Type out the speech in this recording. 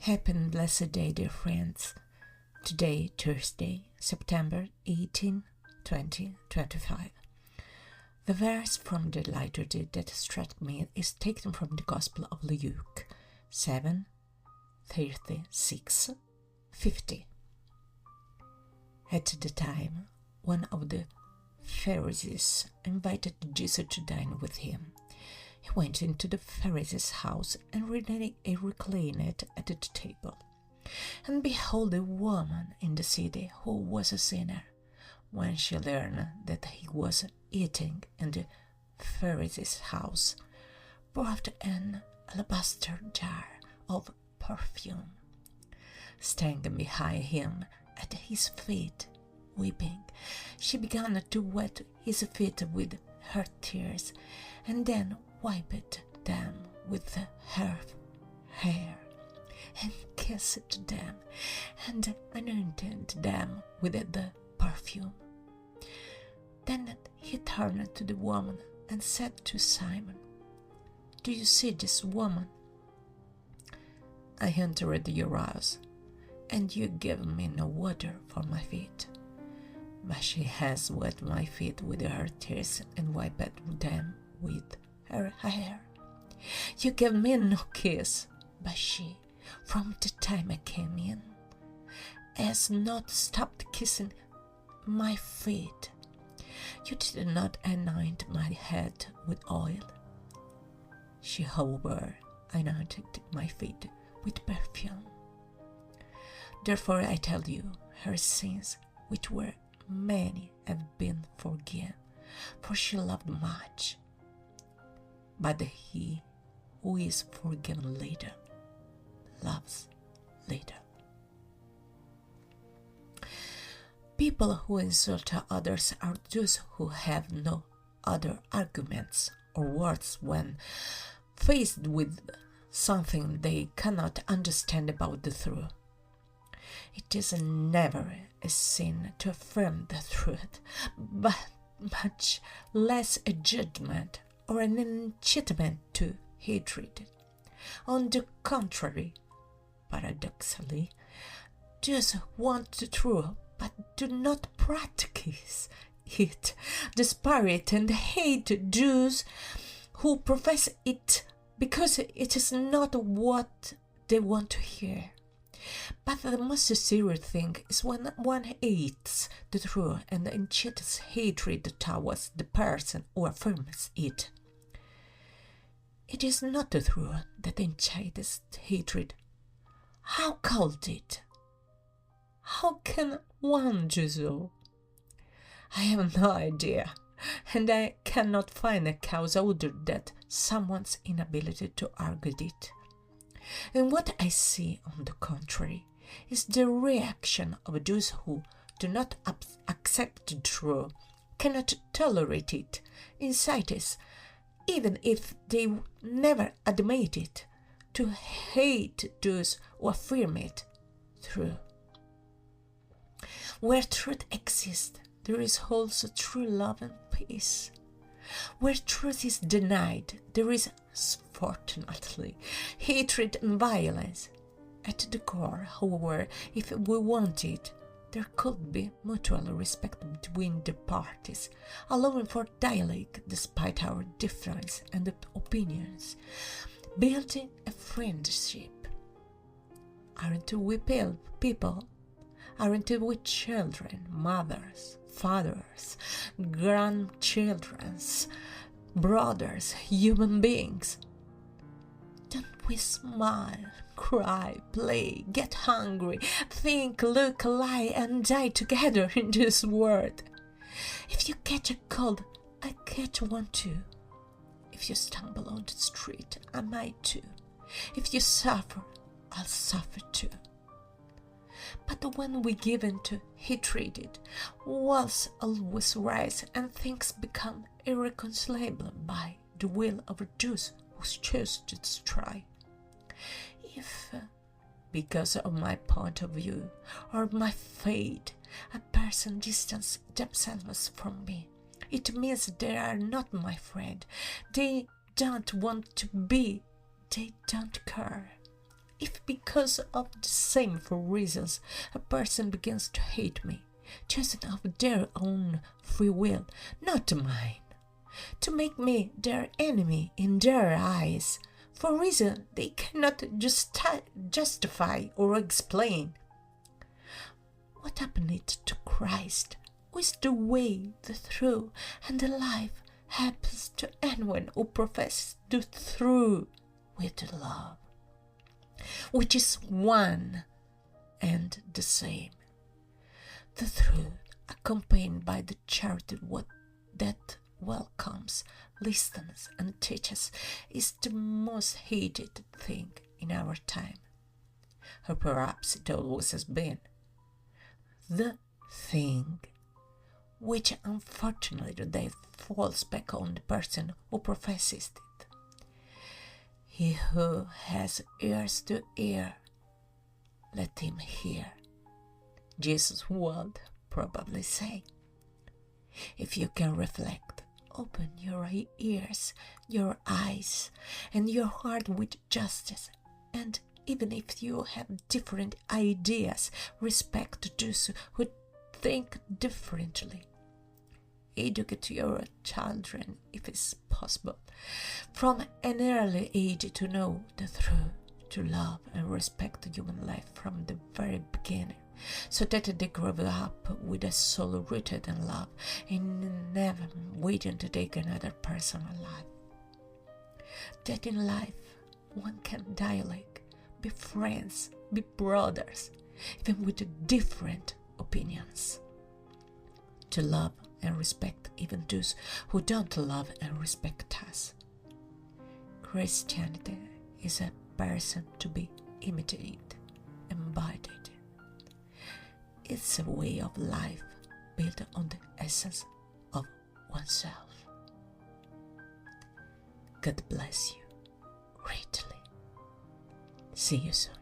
Happy and blessed day, dear friends. Today, Thursday, September 18, 2025. The verse from the liturgy that struck me is taken from the Gospel of Luke 7, 36, 50. At the time, one of the Pharisees invited Jesus to dine with him. He went into the Pharisee's house and reclined at the table. And behold, a woman in the city who was a sinner, when she learned that he was eating in the Pharisee's house, brought an alabaster jar of perfume. Standing behind him at his feet, weeping, she began to wet his feet with her tears, and then wiped them with her hair, and kissed them, and anointed them with the perfume. Then he turned to the woman and said to Simon, "Do you see this woman? I entered your house, and you gave me no water for my feet, but she has wet my feet with her tears and wiped them with her hair. You gave me no kiss, but she, from the time I came in, has not stopped kissing my feet. You did not anoint my head with oil. She, however, anointed my feet with perfume. Therefore I tell you, her sins, which were many, have been forgiven, for she loved much. But he who is forgiven little loves little." People who insult others are those who have no other arguments or words when faced with something they cannot understand about the truth. It is never a sin to affirm the truth, but much less a judgment or an incitement to hatred. On the contrary, paradoxically, those who want the truth but do not practice it despise it and hate those who profess it because it is not what they want to hear. But the most serious thing is when one hates the truth and incites hatred towards the person who affirms it. It is not the truth that incites hatred. How could it? How can one do so? I have no idea, and I cannot find a cause other than someone's inability to argue it. And what I see, on the contrary, is the reaction of those who do not accept the truth, cannot tolerate it, incites, even if they never admit it, to hate those who affirm it true. Where truth exists, there is also true love and peace. Where truth is denied, there is, fortunately, hatred and violence. At the core, however, if we want it, there could be mutual respect between the parties, allowing for dialogue despite our difference and opinions, building a friendship. Aren't we people? Aren't we children, mothers, fathers, grandchildren, brothers, human beings? Don't we smile, cry, play, get hungry, think, look, lie, and die together in this world? If you catch a cold, I catch one too. If you stumble on the street, I might too. If you suffer, I'll suffer too. But when we give in to hatred, walls always rise and things become irreconcilable by the will of those who choose to destroy. If, because of my point of view or my fate, a person distances themselves from me, it means they are not my friend. They don't want to be. They don't care. If because of the shameful reasons a person begins to hate me, just of their own free will, not mine, to make me their enemy in their eyes, for reasons they cannot justify or explain. What happened to Christ, who is the way, the truth, and the life, happens to anyone who professes the truth with love, which is one and the same. The truth, accompanied by the charity that welcomes, listens, and teaches, is the most hated thing in our time. Or perhaps it always has been. The thing which unfortunately today falls back on the person who professes it. He who has ears to hear, let him hear. Jesus would probably say. If you can reflect, open your ears, your eyes, and your heart with justice, and even if you have different ideas, respect those who think differently. Educate your children, if it's possible, from an early age to know the truth, to love and respect human life from the very beginning, so that they grow up with a soul rooted in love and never waiting to take another person alive. That in life one can dialogue, be friends, be brothers, even with different opinions. To love and respect even those who don't love and respect us. Christianity is a person to be imitated, embodied. It's a way of life built on the essence of oneself. God bless you greatly. See you soon.